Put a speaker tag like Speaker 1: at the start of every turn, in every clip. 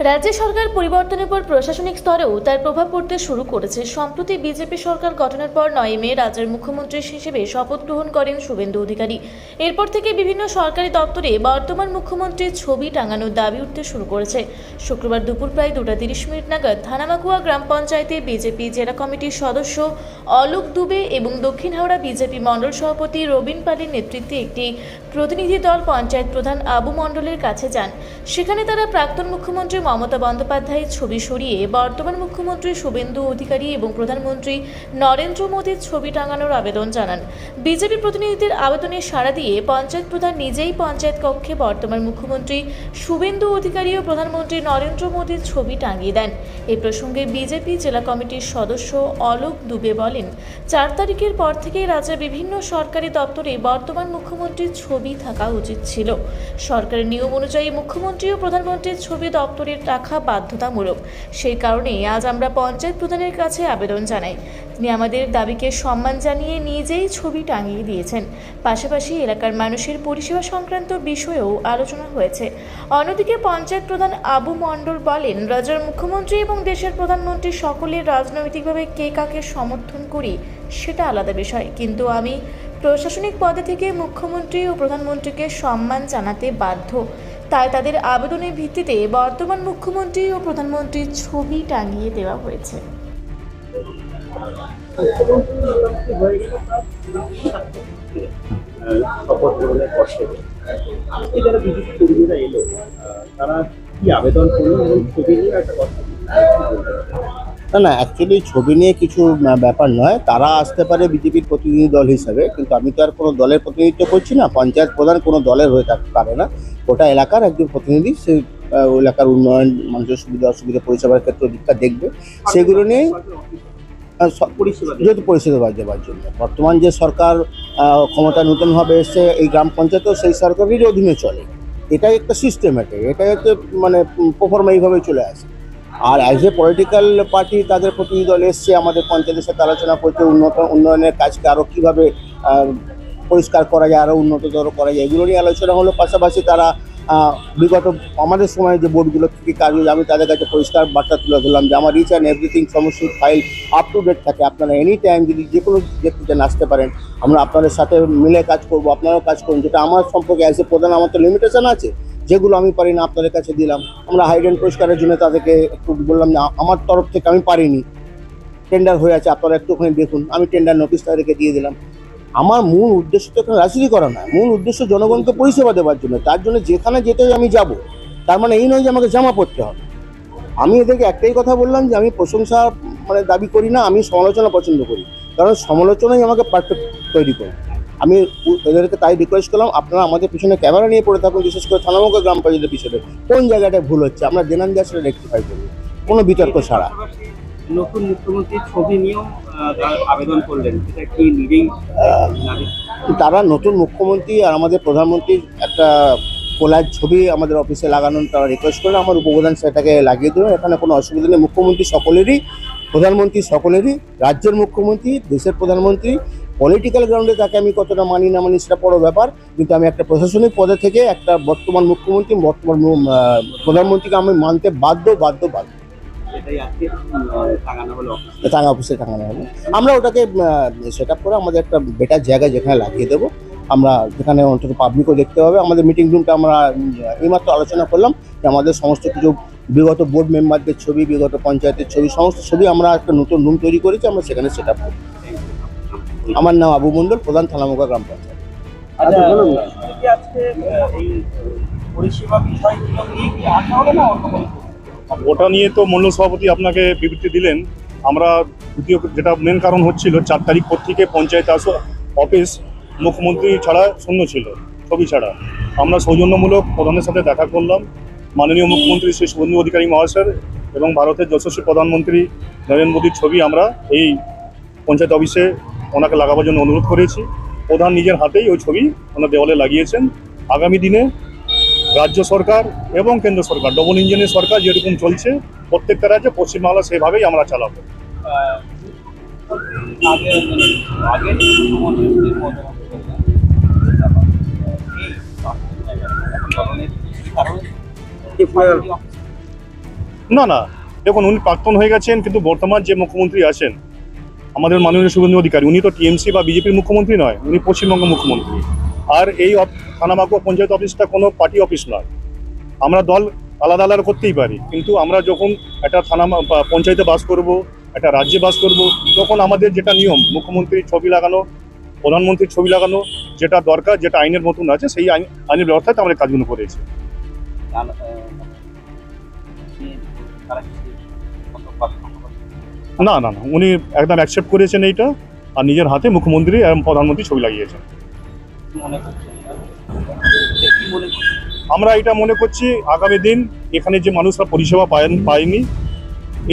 Speaker 1: রাজ্য সরকার পরিবর্তনের পর প্রশাসনিক স্তরেও তার প্রভাব পড়তে শুরু করেছে। সম্প্রতি বিজেপি সরকার গঠনের পর 9 মে রাজ্যের মুখ্যমন্ত্রী হিসেবে শপথ গ্রহণ করেন শুভেন্দু অধিকারী। এরপর থেকে বিভিন্ন সরকারি দপ্তরে বর্তমান মুখ্যমন্ত্রীর ছবি টাঙানোর দাবি উঠতে শুরু করেছে। শুক্রবার দুপুর প্রায় 2:30 নাগাদ থানামাকুয়া গ্রাম পঞ্চায়েতে বিজেপি জেলা কমিটির সদস্য অলোক দুবে এবং দক্ষিণ হাওড়া বিজেপি মণ্ডল সভাপতি রবীন পালের নেতৃত্বে একটি প্রতিনিধি দল পঞ্চায়েত প্রধান আবু মণ্ডলের কাছে যান। সেখানে তারা প্রাক্তন মুখ্যমন্ত্রী মমতা বন্দ্যোপাধ্যায়ের ছবি সরিয়ে বর্তমান মুখ্যমন্ত্রী শুভেন্দু অধিকারী এবং প্রধানমন্ত্রী নরেন্দ্র মোদীর ছবি টাঙানোর আবেদন জানান। বিজেপি প্রতিনিধিদের আবেদনে সাড়া দিয়ে পঞ্চায়েত প্রধান নিজেই পঞ্চায়েত কক্ষে বর্তমান মুখ্যমন্ত্রী শুভেন্দু অধিকারী ও প্রধানমন্ত্রী নরেন্দ্র মোদীর ছবি টাঙিয়ে দেন। এই প্রসঙ্গে বিজেপি জেলা কমিটির সদস্য অলোক দুবে বলেন, 4 তারিখের পর থেকে রাজ্যের বিভিন্ন সরকারি দপ্তরে বর্তমান মুখ্যমন্ত্রীর ছবি থাকা উচিত ছিল। সরকারের নিয়ম অনুযায়ী মুখ্যমন্ত্রী ও প্রধানমন্ত্রীর ছবি দপ্তরে রাখা বাধ্যতামূলক। সেই কারণে আজ আমরা পঞ্চায়েত প্রধানের কাছে আবেদন জানাই। তিনি আমাদের দাবিকে সম্মান জানিয়ে নিজেই ছবি টাঙিয়ে দিয়েছেন। পাশাপাশি এলাকার মানুষের পরিষেবা সংক্রান্ত বিষয়েও আলোচনা হয়েছে। অন্যদিকে পঞ্চায়েত প্রধান আবু মণ্ডল বলেন, রাজ্যের মুখ্যমন্ত্রী এবং দেশের প্রধানমন্ত্রী সকলের রাজনৈতিকভাবে কে কাকে সমর্থন করি সেটা আলাদা বিষয়, কিন্তু আমি প্রশাসনিক পদে থেকে মুখ্যমন্ত্রী ও প্রধানমন্ত্রীকে সম্মান জানাতে বাধ্য। তাই তাদের আবেদনের ভিত্তিতে বর্তমান মুখ্যমন্ত্রী ও প্রধানমন্ত্রীর ছবি টাঙিয়ে দেওয়া হয়েছে।
Speaker 2: শপথ গ্রহণের পর থেকে আজকে যারা বিজেপি কর্মীরা এলো, তারা কি আবেদন করলো এবং ছবি নিয়ে একটা কথা
Speaker 3: না, অ্যাকচুয়ালি ছবি নিয়ে কিছু ব্যাপার নয়। তারা আসতে পারে বিজেপির প্রতিনিধি দল হিসাবে, কিন্তু আমি তো আর কোনো দলের প্রতিনিধিত্ব করছি না। পঞ্চায়েত প্রধান কোনো দলের হয়ে থাকতে পারে না, গোটা এলাকার একজন প্রতিনিধি। সে এলাকার উন্নয়ন, মানুষের সুবিধা অসুবিধা, পরিষেবার ক্ষেত্রে অধিকার দেখবে, সেগুলো নিয়ে যেহেতু পরিষেবা দেওয়ার জন্য। বর্তমান যে সরকার ক্ষমতা নতুনভাবে এসছে, এই গ্রাম পঞ্চায়েতও সেই সরকারেরই অধীনে চলে। এটাই একটা সিস্টেমেটিক, এটাই হচ্ছে মানে প্রফর্মা এইভাবে চলে আসে। আর অ্যাজ এ পলিটিক্যাল পার্টি তাদের প্রতিনিধি দল এসছে, আমাদের পঞ্চায়েতের সাথে আলোচনা করতে উন্নয়নের কাজকে আরও কীভাবে পরিষ্কার করা যায়, আরও উন্নততর করা যায়, এগুলো নিয়ে আলোচনা হলো। পাশাপাশি তারা বিগত আমাদের সময় যে বোর্ডগুলো থেকে কাজ হয়েছে, আমি তাদের কাছে পরিষ্কার বার্তা তুলে ধরলাম যে আমার রিচ অ্যান্ড এভরিথিং সমস্ত ফাইল আপ টু ডেট থাকে। আপনারা এনি টাইম যদি যে কোনো ব্যক্তিতে আসতে পারেন, আমরা আপনাদের সাথে মিলে কাজ করব, আপনারাও কাজ করুন। যেটা আমার সম্পর্কে অ্যাজ এ প্রধান আমার তো লিমিটেশন আছে, যেগুলো আমি পারি না আপনাদের কাছে দিলাম। আমরা হাইডেন পরিষ্কারের জন্য তাদেরকে একটু বললাম যে আমার তরফ থেকে আমি পারিনি, টেন্ডার হয়ে আছে, আপনারা একটুখানি দেখুন। আমি টেন্ডার নোটিশ তাদেরকে দিয়ে দিলাম। আমার মূল উদ্দেশ্য তো এখানে রাজনীতি করা নয়, মূল উদ্দেশ্য জনগণকে পরিষেবা দেওয়ার জন্য। তার জন্য যেখানে যেতেই আমি যাব, তার মানে এই নয় যে আমাকে জামা পড়তে হবে। আমি এদেরকে একটাই কথা বললাম যে আমি প্রশংসা দাবি করি না, আমি সমালোচনা পছন্দ করি, কারণ সমালোচনাই আমাকে পারফেক্ট তৈরি করে। আমি এদেরকে তাই রিকোয়েস্ট করলাম, আপনারা আমাদের পিছনে ক্যামেরা নিয়ে পড়ে থাকুন, বিশেষ করে থানামুখা গ্রাম পঞ্চায়েতের পিছনে কোন জায়গাটায় ভুল হচ্ছে আমরা জেনান দিয়ে সেটা রেকটিফাই করবো, কোনো বিতর্ক ছাড়া।
Speaker 2: নতুন মুখ্যমন্ত্রীর ছবি নিয়েও আবেদন করলেন, এটা কি নিজেই
Speaker 3: তারা নতুন মুখ্যমন্ত্রী আর আমাদের প্রধানমন্ত্রীর একটা কোলার ছবি আমাদের অফিসে লাগানোর তারা রিকোয়েস্ট করলেন। আমার উপপ্রধান সেটাকে লাগিয়ে দেবেন, এখানে কোনো অসুবিধা নেই। মুখ্যমন্ত্রী সকলেরই, প্রধানমন্ত্রী সকলেরই, রাজ্যের মুখ্যমন্ত্রী, দেশের প্রধানমন্ত্রী। পলিটিক্যাল গ্রাউন্ডে তাকে আমি কতটা মানি না মানি সেটা বড় ব্যাপার, কিন্তু আমি একটা প্রশাসনিক পদে থেকে একটা বর্তমান মুখ্যমন্ত্রী, বর্তমান প্রধানমন্ত্রীকে আমি মানতে বাধ্য। টাঙ্গা অফিসে টাঙানো হলো। আমরা ওটাকে সেট আপ করে আমাদের একটা বেটার জায়গায় যেখানে লাগিয়ে দেবো, আমরা যেখানে অন্তত পাবলিকও দেখতে হবে। আমাদের মিটিং রুমটা আমরা এইমাত্র আলোচনা করলাম যে আমাদের সমস্ত কিছু বিগত বোর্ড মেম্বারদের ছবি, বিগত পঞ্চায়েতের ছবি, সমস্ত ছবি আমরা একটা নতুন রুম তৈরি করেছি, আমরা সেখানে সেট আপ করি। আমার নাম আবু মণ্ডল, প্রধান থানামুখা গ্রাম পঞ্চায়েত।
Speaker 4: ওটা নিয়ে তো মণ্ডল সভাপতি আপনাকে বিবৃতি দিলেন। আমরা দ্বিতীয় যেটা মেন কারণ হচ্ছিল, 4 তারিখ পর থেকে পঞ্চায়েত অফিস মুখ্যমন্ত্রী ছাড়া শূন্য ছিল, ছবি ছাড়া। আমরা সৌজন্যমূলক প্রধানের সাথে দেখা করলাম। মাননীয় মুখ্যমন্ত্রী শ্রী শুভেন্দু অধিকারী মহাশয় এবং ভারতের যশস্বী প্রধানমন্ত্রী নরেন্দ্র মোদীর ছবি আমরা এই পঞ্চায়েত অফিসে ওনাকে লাগাবার জন্য অনুরোধ করেছি। প্রধান নিজের হাতেই ওই ছবি ওনার দেওয়ালে লাগিয়েছেন। আগামী দিনে রাজ্য সরকার এবং কেন্দ্র সরকার, ডবল ইঞ্জিনের সরকার যেরকম চলছে প্রত্যেকটা রাজ্যে, পশ্চিমবাংলা সেভাবেই আমরা চালাবো। না না, দেখুন উনি প্রাক্তন হয়ে গেছেন, কিন্তু বর্তমান যে মুখ্যমন্ত্রী আছেন আমাদের মাননীয় শুভেন্দু অধিকারী, উনি তো টিএমসি বা বিজেপির মুখ্যমন্ত্রী নয়, উনি পশ্চিমবঙ্গ মুখ্যমন্ত্রী। আর এই থানা মাকুয়া পঞ্চায়েত অফিসটা কোনো পার্টি অফিস নয়। আমরা দল আলাদা আলাদা করতেই পারি, কিন্তু আমরা যখন একটা পঞ্চায়েতে বাস করব, একটা রাজ্যে বাস করব, তখন আমাদের যেটা নিয়ম, মুখ্যমন্ত্রীর ছবি লাগানো, প্রধানমন্ত্রীর ছবি লাগানো, যেটা দরকার, যেটা আইনের মতন আছে, সেই আইনের ব্যবস্থাতে আমরা কাজগুলো করেছি। না না না, উনি একদম অ্যাকসেপ্ট করেছেন এইটা, আর নিজের হাতে মুখ্যমন্ত্রী এবং প্রধানমন্ত্রী ছবি লাগিয়েছেন। আমরা এটা মনে করছি আগামী দিন এখানে যে মানুষরা পরিষেবা পায়নি,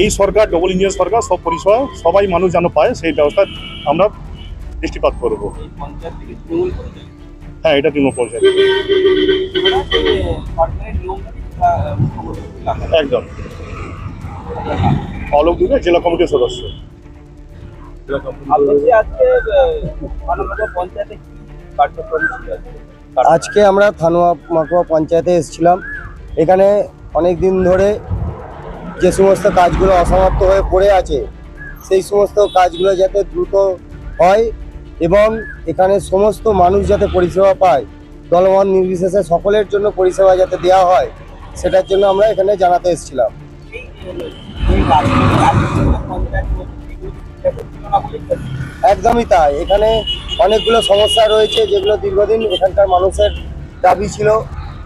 Speaker 4: এই সরকার ডবল ইঞ্জিনিয়ার সরকার, সব পরিষেবা সবাই মানুষ যেন পায়, সেই ব্যবস্থা আমরা দৃষ্টিপাত করব। হ্যাঁ, এটা তৃণমূল পর্যায়ে একদম। অলোক দুবে, জেলা কমিটির সদস্য।
Speaker 5: আজকে আমরা থানুয়া মাকুয়া পঞ্চায়েতে এসেছিলাম। এখানে অনেক দিন ধরে যে সমস্ত কাজগুলো অসমাপ্ত হয়ে পড়ে আছে, সেই সমস্ত কাজগুলো যাতে দ্রুত হয় এবং এখানে সমস্ত মানুষ যাতে পরিষেবা পায়, দলমত নির্বিশেষে সকলের জন্য পরিষেবা যাতে দেওয়া হয়, সেটার জন্য আমরা এখানে জানাতে এসেছিলাম। একদমই তাই, এখানে অনেকগুলো সমস্যা রয়েছে যেগুলো দীর্ঘদিন এখানকার মানুষের দাবি ছিল।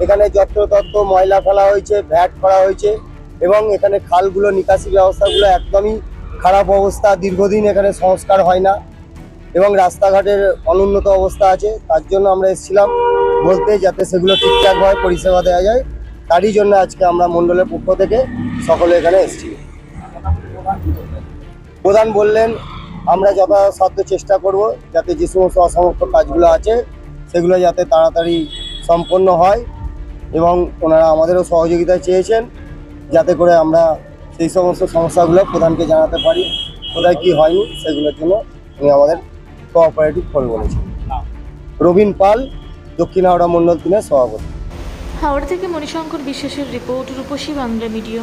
Speaker 5: এখানে যত্রতত্র ময়লা ফেলা হয়েছে, ভ্যাট করা হয়েছে এবং এখানে খালগুলো, নিকাশি ব্যবস্থাগুলো একদমই খারাপ অবস্থা, দীর্ঘদিন এখানে সংস্কার হয় না এবং রাস্তাঘাটের অনুন্নত অবস্থা আছে। তার জন্য আমরা এসেছিলাম বলতে, যাতে সেগুলো ঠিকঠাকভাবে পরিষেবা দেওয়া যায়, তারই জন্য আজকে আমরা মণ্ডলের পক্ষ থেকে সকলে এখানে এসেছি। প্রধান বললেন আমরা যথাসাধ্য চেষ্টা করব যাতে যে সমস্ত অসমাপ্ত কাজগুলো আছে সেগুলো যাতে তাড়াতাড়ি সম্পন্ন হয় এবং ওনারা আমাদেরও সহযোগিতা চেয়েছেন যাতে করে আমরা সেই সমস্ত সমস্যাগুলো প্রধানকে জানাতে পারি, কোথায় কী হয়নি সেগুলোর জন্য উনি আমাদের কোঅপারেটিভ ফোন বলেছেন। রবীন পাল, দক্ষিণ হাওড়া মণ্ডল 3-এর সভাপতি।
Speaker 1: হাওড়া থেকে মণিশঙ্কর বিশ্বাসের রিপোর্ট, রূপসী বাংলা মিডিয়া।